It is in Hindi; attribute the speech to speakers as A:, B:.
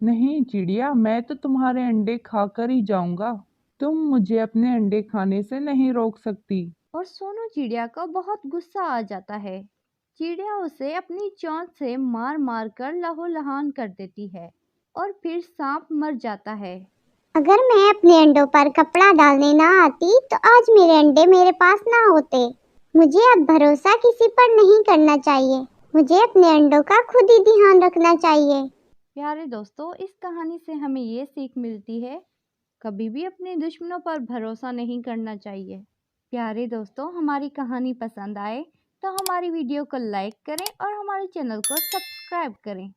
A: नहीं चिड़िया, मैं तो तुम्हारे अंडे खाकर ही जाऊंगा। तुम मुझे अपने अंडे खाने से नहीं रोक सकती।
B: और सोनू चिड़िया को बहुत गुस्सा आ जाता है। चिड़िया उसे अपनी चोंच से मार मार कर लहूलुहान कर देती है और फिर सांप मर जाता है।
C: अगर मैं अपने अंडों पर कपड़ा डालने ना आती तो आज मेरे अंडे मेरे पास ना होते। मुझे अब भरोसा किसी पर नहीं करना चाहिए। मुझे अपने अंडों का खुद ही ध्यान रखना चाहिए।
B: प्यारे दोस्तों, इस कहानी से हमें ये सीख मिलती है, कभी भी अपने दुश्मनों पर भरोसा नहीं करना चाहिए। प्यारे दोस्तों, हमारी कहानी पसंद आए तो हमारी वीडियो को लाइक करें और हमारे चैनल को सब्सक्राइब करें।